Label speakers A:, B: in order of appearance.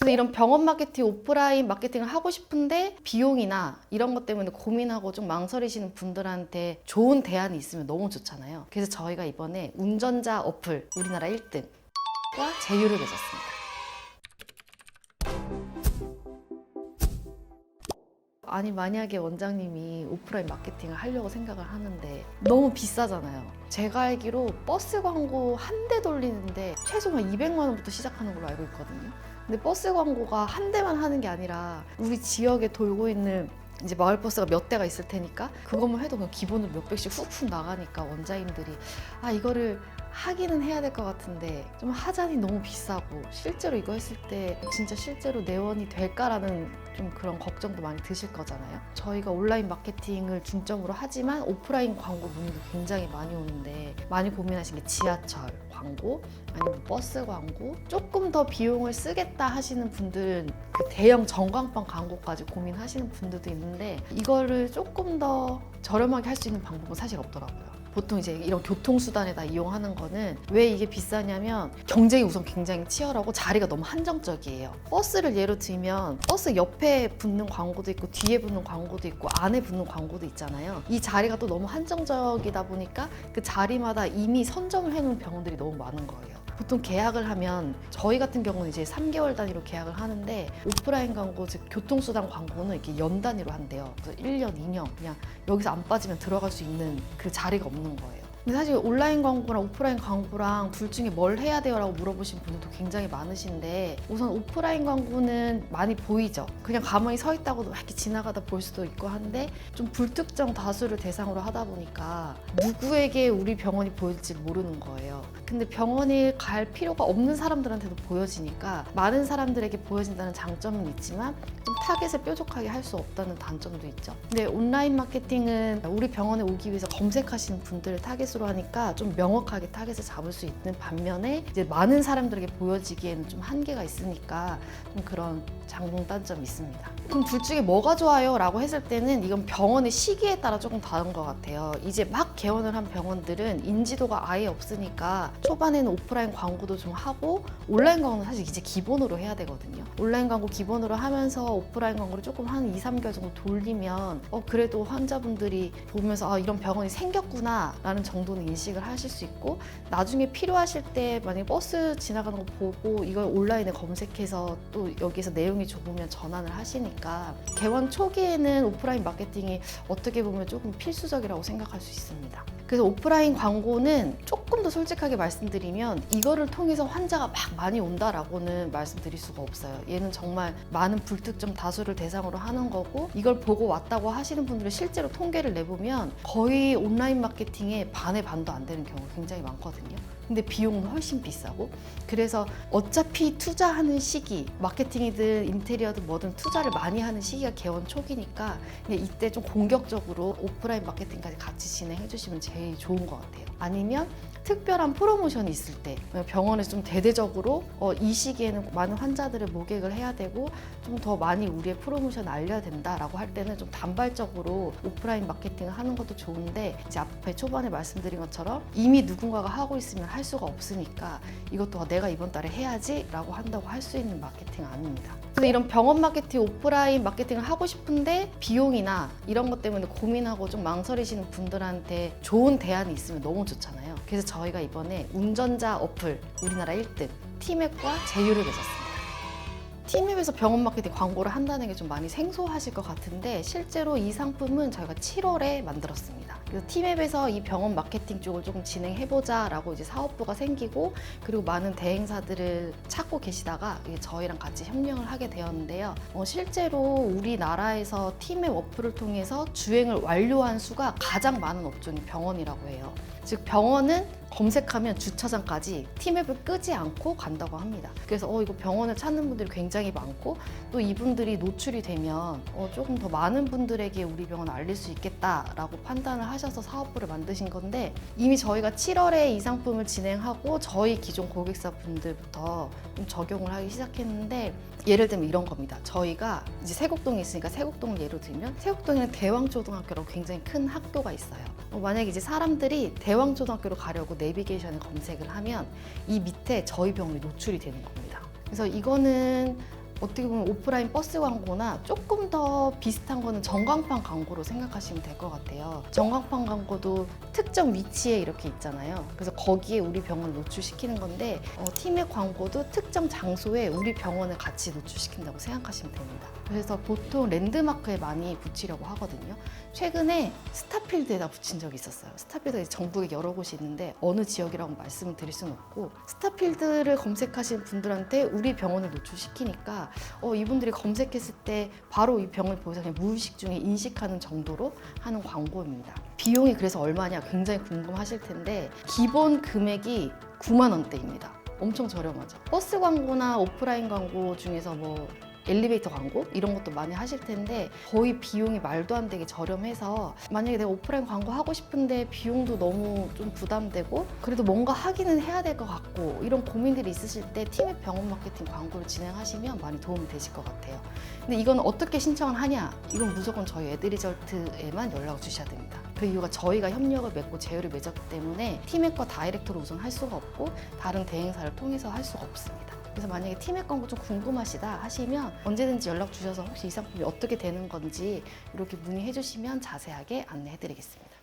A: 근데 이런 병원 마케팅, 오프라인 마케팅을 하고 싶은데 비용이나 이런 것 때문에 고민하고 좀 망설이시는 분들한테 좋은 대안이 있으면 너무 좋잖아요. 그래서 저희가 이번에 운전자 어플 우리나라 1등과 제휴를 맺었습니다. 아니 만약에 원장님이 오프라인 마케팅을 하려고 생각을 하는데 너무 비싸잖아요. 제가 알기로 버스 광고 한 대 돌리는데 최소 200만 원부터 시작하는 걸로 알고 있거든요. 근데 버스 광고가 한 대만 하는 게 아니라 우리 지역에 돌고 있는 이제 마을버스가 몇 대가 있을 테니까 그것만 해도 그냥 기본으로 몇백씩 훅훅 나가니까 원장님들이 이거를 하기는 해야 될 것 같은데 좀 하자니 너무 비싸고 실제로 이거 했을 때 진짜 실제로 내원이 될까라는 좀 그런 걱정도 많이 드실 거잖아요. 저희가 온라인 마케팅을 중점으로 하지만 오프라인 광고 문의도 굉장히 많이 오는데 많이 고민하시는 게 지하철 광고 아니면 버스 광고 조금 더 비용을 쓰겠다 하시는 분들은 그 대형 전광판 광고까지 고민하시는 분들도 있는데 이거를 조금 더 저렴하게 할 수 있는 방법은 사실 없더라고요. 보통 이제 이런 교통수단에다 이용하는 거는 왜 이게 비싸냐면 경쟁이 우선 굉장히 치열하고 자리가 너무 한정적이에요. 버스를 예로 들면 버스 옆에 붙는 광고도 있고 뒤에 붙는 광고도 있고 안에 붙는 광고도 있잖아요. 이 자리가 또 너무 한정적이다 보니까 그 자리마다 이미 선점을 해놓은 병원들이 너무 많은 거예요. 보통 계약을 하면 저희 같은 경우는 이제 3개월 단위로 계약을 하는데 오프라인 광고, 즉 교통수단 광고는 이렇게 연 단위로 한대요. 그래서 1년, 2년 그냥 여기서 안 빠지면 들어갈 수 있는 그 자리가 없는 거예요. 근데 사실 온라인 광고랑 오프라인 광고랑 둘 중에 뭘 해야 돼요? 라고 물어보신 분들도 굉장히 많으신데 우선 오프라인 광고는 많이 보이죠. 그냥 가만히 서 있다고도 이렇게 지나가다 볼 수도 있고 한데 좀 불특정 다수를 대상으로 하다 보니까 누구에게 우리 병원이 보일지 모르는 거예요. 근데 병원에 갈 필요가 없는 사람들한테도 보여지니까 많은 사람들에게 보여진다는 장점은 있지만 좀 타겟을 뾰족하게 할 수 없다는 단점도 있죠. 근데 온라인 마케팅은 우리 병원에 오기 위해서 검색하시는 분들을 타겟으로 하니까 좀 명확하게 타겟을 잡을 수 있는 반면에 이제 많은 사람들에게 보여지기에는 좀 한계가 있으니까 좀 그런 장단점이 있습니다. 그럼 둘 중에 뭐가 좋아요? 라고 했을 때는 이건 병원의 시기에 따라 조금 다른 것 같아요. 이제 막 개원을 한 병원들은 인지도가 아예 없으니까 초반에는 오프라인 광고도 좀 하고 온라인 광고는 사실 이제 기본으로 해야 되거든요. 온라인 광고 기본으로 하면서 오프라인 광고를 조금 한 2, 3개월 정도 돌리면 그래도 환자분들이 보면서 이런 병원이 생겼구나 라는 정도는 인식을 하실 수 있고 나중에 필요하실 때 만약에 버스 지나가는 거 보고 이걸 온라인에 검색해서 또 여기서 내용이 좋으면 전환을 하시니까 개원 초기에는 오프라인 마케팅이 어떻게 보면 조금 필수적이라고 생각할 수 있습니다. 그래서 오프라인 광고는 조금 더 솔직하게 말씀드리면 이거를 통해서 환자가 막 많이 온다라고는 말씀드릴 수가 없어요. 얘는 정말 많은 불특정 다수를 대상으로 하는 거고 이걸 보고 왔다고 하시는 분들은 실제로 통계를 내보면 거의 온라인 마케팅의 반의 반도 안 되는 경우가 굉장히 많거든요. 근데 비용은 훨씬 비싸고 그래서 어차피 투자하는 시기 마케팅이든 인테리어든 뭐든 투자를 많이 하는 시기가 개원 초기니까 이때 좀 공격적으로 오프라인 마케팅까지 같이 진행해 주시면 제일 좋은 것 같아요. 아니면 특별한 프로모션이 있을 때 병원에서 좀 대대적으로 이 시기에는 많은 환자들을 모객을 해야 되고 좀 더 많이 우리의 프로모션을 알려야 된다라고 할 때는 좀 단발적으로 오프라인 마케팅을 하는 것도 좋은데 이제 앞에 초반에 말씀드린 것처럼 이미 누군가가 하고 있으면 할 수가 없으니까 이것도 내가 이번 달에 해야지 라고 한다고 할 수 있는 마케팅은 아닙니다. 근데 이런 병원 마케팅, 오프라인 마케팅을 하고 싶은데 비용이나 이런 것 때문에 고민하고 좀 망설이시는 분들한테 좋은 대안이 있으면 너무 좋잖아요. 그래서 저희가 이번에 운전자 어플 우리나라 1등 티맵과 제휴를 맺었습니다. 티맵에서 병원 마케팅 광고를 한다는 게 좀 많이 생소하실 것 같은데 실제로 이 상품은 저희가 7월에 만들었습니다. 그래서 티맵에서 이 병원 마케팅 쪽을 조금 진행해보자 라고 이제 사업부가 생기고 그리고 많은 대행사들을 찾고 계시다가 저희랑 같이 협력을 하게 되었는데요. 실제로 우리나라에서 티맵 어플을 통해서 주행을 완료한 수가 가장 많은 업종이 병원이라고 해요. 즉 병원은 검색하면 주차장까지 티맵을 끄지 않고 간다고 합니다. 그래서 이거 병원을 찾는 분들이 굉장히 많고 또 이분들이 노출이 되면 조금 더 많은 분들에게 우리 병원을 알릴 수 있겠다라고 판단을 하셔서 사업부를 만드신 건데 이미 저희가 7월에 이 상품을 진행하고 저희 기존 고객사 분들부터 좀 적용을 하기 시작했는데 예를 들면 이런 겁니다. 저희가 이제 세곡동에 있으니까 세곡동을 예로 들면 세곡동에는 대왕초등학교라고 굉장히 큰 학교가 있어요. 만약에 이제 사람들이 대왕초등학교로 가려고 내비게이션에 검색을 하면 이 밑에 저희 병원이 노출이 되는 겁니다. 그래서 이거는 어떻게 보면 오프라인 버스 광고나 조금 더 비슷한 거는 전광판 광고로 생각하시면 될 것 같아요. 전광판 광고도 특정 위치에 이렇게 있잖아요. 그래서 거기에 우리 병원을 노출시키는 건데 팀의 광고도 특정 장소에 우리 병원을 같이 노출시킨다고 생각하시면 됩니다. 그래서 보통 랜드마크에 많이 붙이려고 하거든요. 최근에 스타필드에다 붙인 적이 있었어요. 스타필드가 전국에 여러 곳이 있는데 어느 지역이라고 말씀을 드릴 수는 없고 스타필드를 검색하신 분들한테 우리 병원을 노출시키니까 이분들이 검색했을 때 바로 이 병을 보여서 그냥 무의식 중에 인식하는 정도로 하는 광고입니다. 비용이 그래서 얼마냐 굉장히 궁금하실 텐데 기본 금액이 9만 원대입니다. 엄청 저렴하죠. 버스 광고나 오프라인 광고 중에서 뭐 엘리베이터 광고 이런 것도 많이 하실 텐데 거의 비용이 말도 안 되게 저렴해서 만약에 내가 오프라인 광고 하고 싶은데 비용도 너무 좀 부담되고 그래도 뭔가 하기는 해야 될 것 같고 이런 고민들이 있으실 때 팀의 병원 마케팅 광고를 진행하시면 많이 도움이 되실 것 같아요. 근데 이건 어떻게 신청을 하냐? 이건 무조건 저희 애드리절트에만 연락을 주셔야 됩니다. 그 이유가 저희가 협력을 맺고 제휴를 맺었기 때문에 티맥과 다이렉트로 우선 할 수가 없고 다른 대행사를 통해서 할 수가 없습니다. 그래서 만약에 티맥 광고 좀 궁금하시다 하시면 언제든지 연락 주셔서 혹시 이 상품이 어떻게 되는 건지 이렇게 문의해 주시면 자세하게 안내해 드리겠습니다.